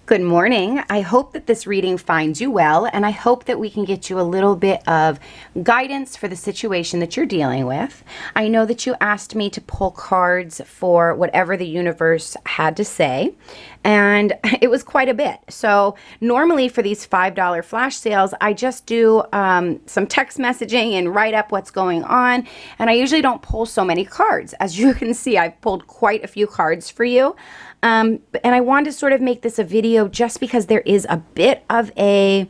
Good morning. I hope that this reading finds you well, and I hope that we can get you a little bit of guidance for the situation that you're dealing with. I know that you asked me to pull cards for whatever the universe had to say, and it was quite a bit. So normally for these $5 flash sales, I just do some text messaging and write up what's going on, and I usually don't pull so many cards. As you can see, I've pulled quite a few cards for you. And I wanted to sort of make this a video just because there is a bit of a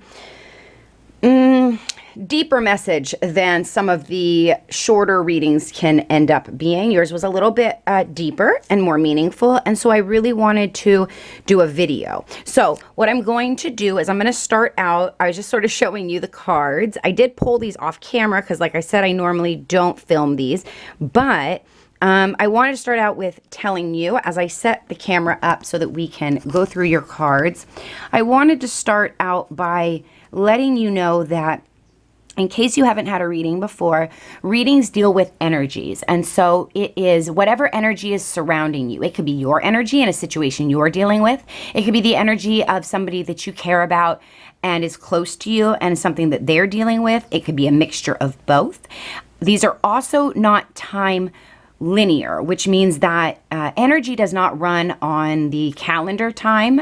deeper message than some of the shorter readings can end up being. Yours was a little bit deeper and more meaningful, and so I really wanted to do a video. So what I'm going to do is I'm going to start out, I was just sort of showing you the cards. I did pull these off camera because, like I said, I normally don't film these, but I wanted to start out with telling you, as I set the camera up so that we can go through your cards, I wanted to start out by letting you know that in case you haven't had a reading before, readings deal with energies. And so it is whatever energy is surrounding you. It could be your energy in a situation you're dealing with. It could be the energy of somebody that you care about and is close to you and something that they're dealing with. It could be a mixture of both. These are also not time linear, which means that energy does not run on the calendar time,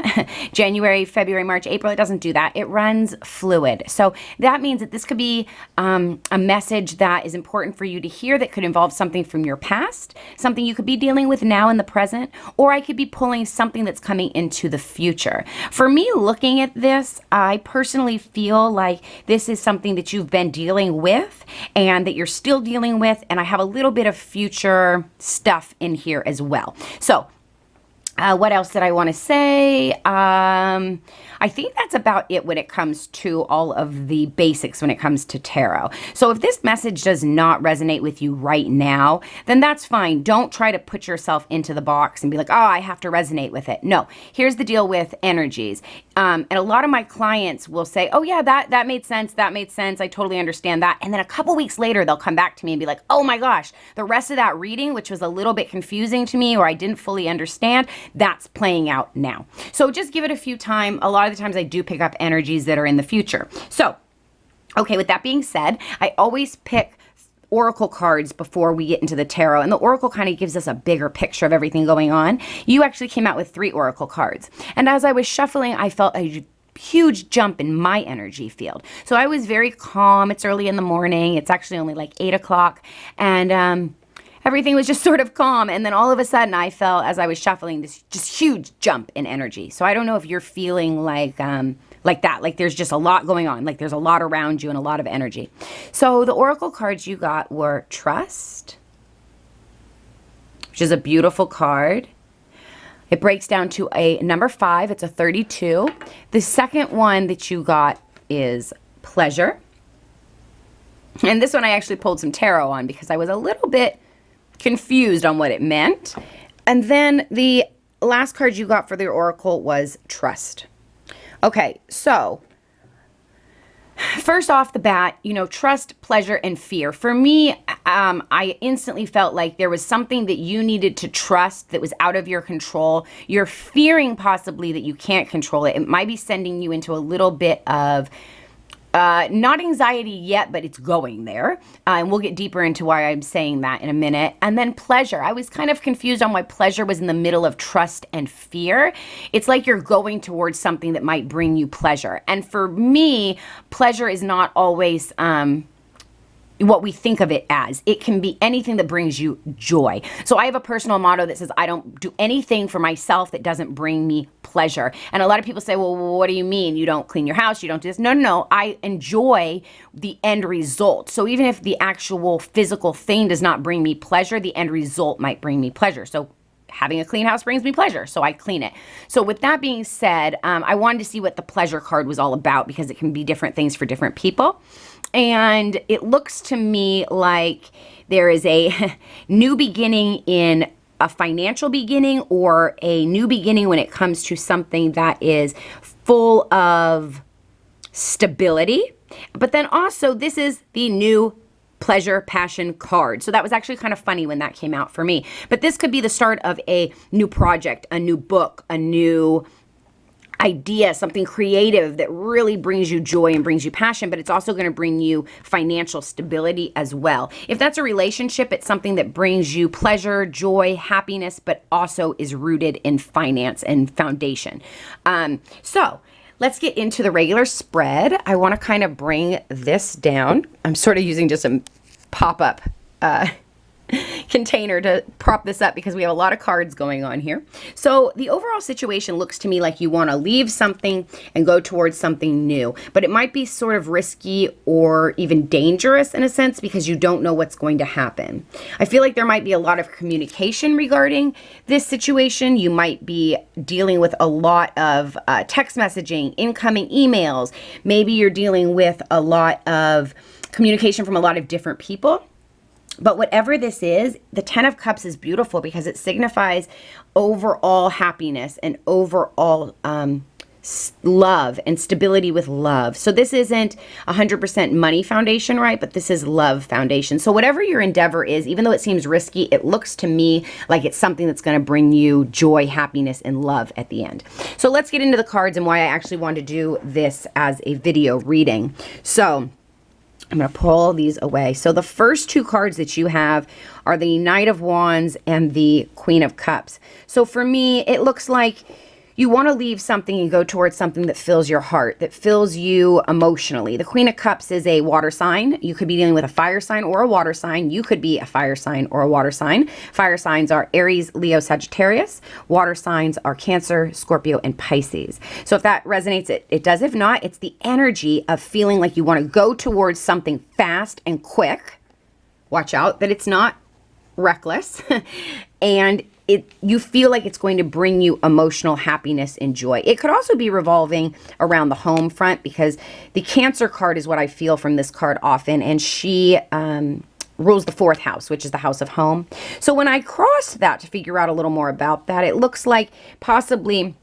January, February, March, April. It doesn't do that. It runs fluid. So that means that this could be a message that is important for you to hear that could involve something from your past, something you could be dealing with now in the present, or I could be pulling something that's coming into the future. For me, looking at this, I personally feel like this is something that you've been dealing with and that you're still dealing with, and I have a little bit of future stuff in here as well. So what else did I want to say? I think that's about it when it comes to all of the basics when it comes to tarot. So if this message does not resonate with you right now, then that's fine. Don't try to put yourself into the box and be like, oh, I have to resonate with it. No, here's the deal with energies. And a lot of my clients will say, oh yeah, that made sense. That made sense. I totally understand that. And then a couple weeks later, they'll come back to me and be like, oh my gosh, the rest of that reading, which was a little bit confusing to me or I didn't fully understand, that's playing out now. So just give it a few time. A lot of the times I do pick up energies that are in the future. So, okay, with that being said, I always pick oracle cards before we get into the tarot, and the oracle kind of gives us a bigger picture of everything going on. You actually came out with 3 oracle cards, and as I was shuffling, I felt a huge jump in my energy field. So I was very calm. It's early in the morning. It's actually only like 8 o'clock, and everything was just sort of calm. And then all of a sudden I felt, as I was shuffling, this just huge jump in energy. So I don't know if you're feeling like that, like there's just a lot going on, like there's a lot around you and a lot of energy. So the oracle cards you got were Trust, which is a beautiful card. It breaks down to a number 5. It's a 32. The second one that you got is Pleasure. And this one I actually pulled some tarot on because I was a little bit confused on what it meant. And then the last card you got for the oracle was Trust. Okay, so first off the bat, trust, pleasure, and fear. For me, I instantly felt like there was something that you needed to trust that was out of your control. You're fearing possibly that you can't control it. It might be sending you into a little bit of not anxiety yet, but it's going there. And we'll get deeper into why I'm saying that in a minute. And then pleasure. I was kind of confused on why pleasure was in the middle of trust and fear. It's like you're going towards something that might bring you pleasure. And for me, pleasure is not always what we think of it as. It can be anything that brings you joy. So I have a personal motto that says I don't do anything for myself that doesn't bring me pleasure. And a lot of people say, well, what do you mean? You don't clean your house, you don't do this. No. I enjoy the end result. So even if the actual physical thing does not bring me pleasure, the end result might bring me pleasure. So having a clean house brings me pleasure, so I clean it. So with that being said, I wanted to see what the pleasure card was all about because it can be different things for different people. And it looks to me like there is a new beginning in a financial beginning or a new beginning when it comes to something that is full of stability. But then also this is the new pleasure passion card. So that was actually kind of funny when that came out for me. But this could be the start of a new project, a new book, a new idea, something creative that really brings you joy and brings you passion, but it's also going to bring you financial stability as well. If that's a relationship, it's something that brings you pleasure, joy, happiness, but also is rooted in finance and foundation. So let's get into the regular spread. I want to kind of bring this down. I'm sort of using just a pop-up container to prop this up because we have a lot of cards going on here. So the overall situation looks to me like you want to leave something and go towards something new, but it might be sort of risky or even dangerous in a sense because you don't know what's going to happen. I feel like there might be a lot of communication regarding this situation. You might be dealing with a lot of text messaging, incoming emails. Maybe you're dealing with a lot of communication from a lot of different people. But whatever this is, the 10 of Cups is beautiful because it signifies overall happiness and overall love and stability with love. So this isn't 100% money foundation, right? But this is love foundation. So whatever your endeavor is, even though it seems risky, it looks to me like it's something that's going to bring you joy, happiness, and love at the end. So let's get into the cards and why I actually want to do this as a video reading. So I'm going to pull these away. So the first two cards that you have are the Knight of Wands and the Queen of Cups. So for me, it looks like you want to leave something and go towards something that fills your heart, that fills you emotionally. The Queen of Cups is a water sign. You could be dealing with a fire sign or a water sign. You could be a fire sign or a water sign. Fire signs are Aries, Leo, Sagittarius. Water signs are Cancer, Scorpio, and Pisces. So if that resonates, it does. If not, it's the energy of feeling like you want to go towards something fast and quick. Watch out that it's not reckless. And you feel like it's going to bring you emotional happiness and joy. It could also be revolving around the home front because the Cancer card is what I feel from this card often, and she rules the 4th house, which is the house of home. So when I crossed that to figure out a little more about that, it looks like possibly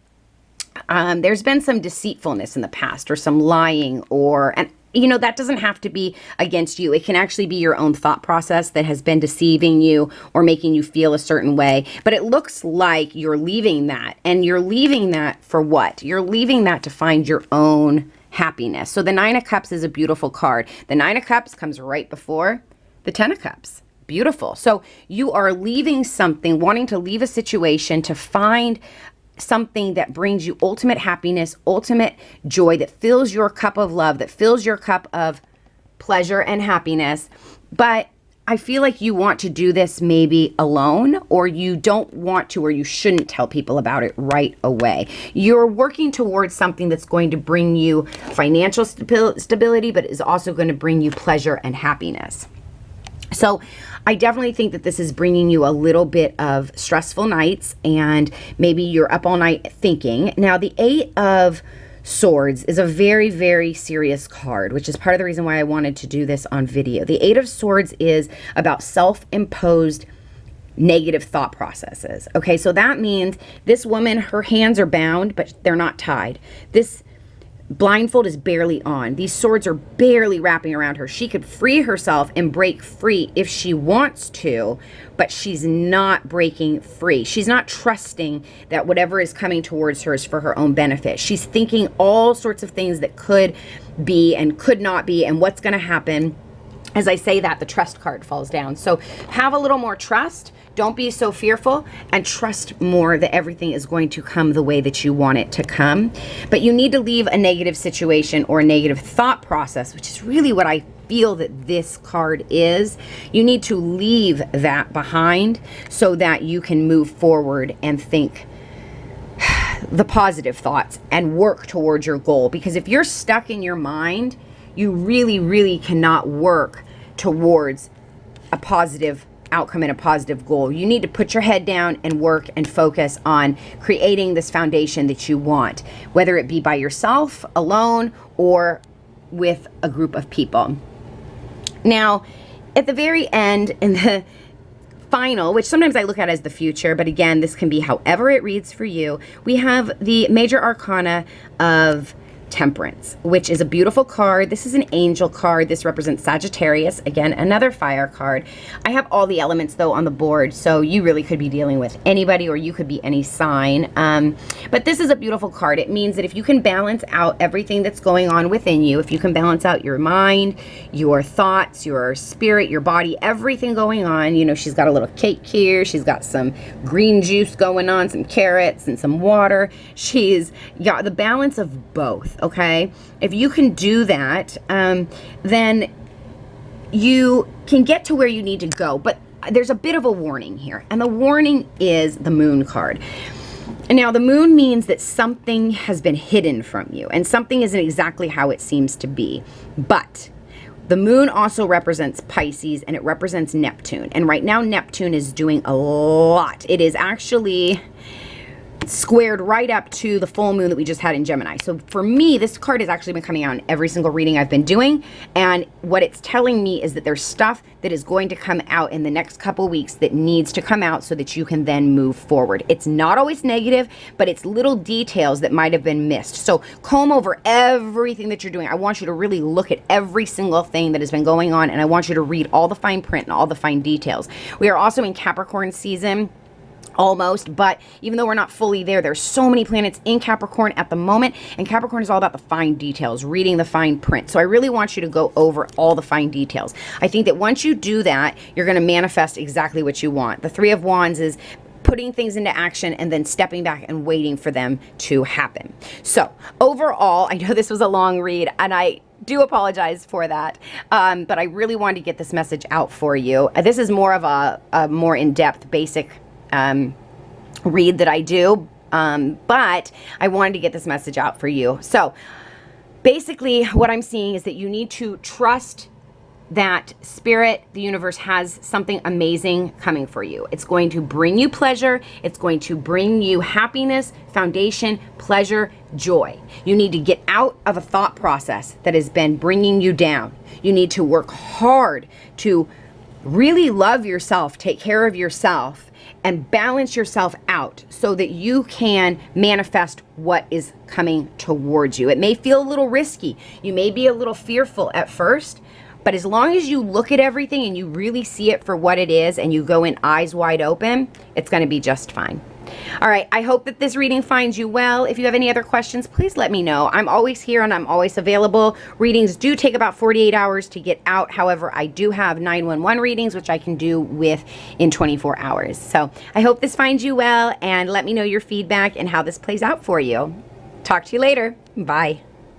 there's been some deceitfulness in the past or some lying and you know, that doesn't have to be against you. It can actually be your own thought process that has been deceiving you or making you feel a certain way. But it looks like you're leaving that. And you're leaving that for what? You're leaving that to find your own happiness. So the 9 of Cups is a beautiful card. The 9 of Cups comes right before the 10 of Cups. Beautiful. So you are leaving something, wanting to leave a situation to find something that brings you ultimate happiness, ultimate joy, that fills your cup of love, that fills your cup of pleasure and happiness. But I feel like you want to do this maybe alone, or you don't want to, or you shouldn't tell people about it right away. You're working towards something that's going to bring you financial stability, but is also going to bring you pleasure and happiness. So I definitely think that this is bringing you a little bit of stressful nights, and maybe you're up all night thinking. Now, the 8 of Swords is a very, very serious card, which is part of the reason why I wanted to do this on video. The 8 of Swords is about self-imposed negative thought processes. Okay, so that means this woman, her hands are bound, but they're not tied. This blindfold is barely on. These swords are barely wrapping around her. She could free herself and break free if she wants to, but she's not breaking free. She's not trusting that whatever is coming towards her is for her own benefit. She's thinking all sorts of things that could be and could not be and what's going to happen. As I say that, the trust card falls down. So have a little more trust. Don't be so fearful, and trust more that everything is going to come the way that you want it to come. But you need to leave a negative situation or a negative thought process, which is really what I feel that this card is. You need to leave that behind so that you can move forward and think the positive thoughts and work towards your goal. Because if you're stuck in your mind, you really, really cannot work towards a positive outcome and a positive goal. You need to put your head down and work and focus on creating this foundation that you want, whether it be by yourself, alone, or with a group of people. Now, at the very end, in the final, which sometimes I look at as the future, but again, this can be however it reads for you, we have the major arcana of Temperance, which is a beautiful card. This is an angel card. This represents Sagittarius. Again, another fire card. I have all the elements though on the board, so you really could be dealing with anybody, or you could be any sign. But this is a beautiful card. It means that if you can balance out everything that's going on within you, if you can balance out your mind, your thoughts, your spirit, your body, everything going on. You know, she's got a little cake here. She's got some green juice going on, some carrots and some water. She's got the balance of both. Okay, if you can do that, then you can get to where you need to go. But there's a bit of a warning here, and the warning is the moon card. And now the moon means that something has been hidden from you, and something isn't exactly how it seems to be. But the moon also represents Pisces, and it represents Neptune. And right now Neptune is doing a lot. It is actually squared right up to the full moon that we just had in Gemini. So for me, this card has actually been coming out in every single reading I've been doing. And what it's telling me is that there's stuff that is going to come out in the next couple weeks that needs to come out so that you can then move forward. It's not always negative, but it's little details that might have been missed. So comb over everything that you're doing. I want you to really look at every single thing that has been going on, and I want you to read all the fine print and all the fine details. We are also in Capricorn season. Almost, but even though we're not fully there, there's so many planets in Capricorn at the moment, and Capricorn is all about the fine details, reading the fine print. So I really want you to go over all the fine details. I think that once you do that, you're going to manifest exactly what you want. The Three of Wands is putting things into action and then stepping back and waiting for them to happen. So overall, I know this was a long read, and I do apologize for that, but I really wanted to get this message out for you. This is more of a more in-depth, basic read that I do, but I wanted to get this message out for you. So basically what I'm seeing is that you need to trust that spirit, the universe, has something amazing coming for you. It's going to bring you pleasure. It's going to bring you happiness, foundation, pleasure, joy. You need to get out of a thought process that has been bringing you down. You need to work hard to really love yourself, take care of yourself, and balance yourself out so that you can manifest what is coming towards you. It may feel a little risky. You may be a little fearful at first, but as long as you look at everything and you really see it for what it is and you go in eyes wide open, it's going to be just fine. All right, I hope that this reading finds you well. If you have any other questions, please let me know. I'm always here and I'm always available. Readings do take about 48 hours to get out. However, I do have 911 readings, which I can do with in 24 hours. So I hope this finds you well, and let me know your feedback and how this plays out for you. Talk to you later. Bye.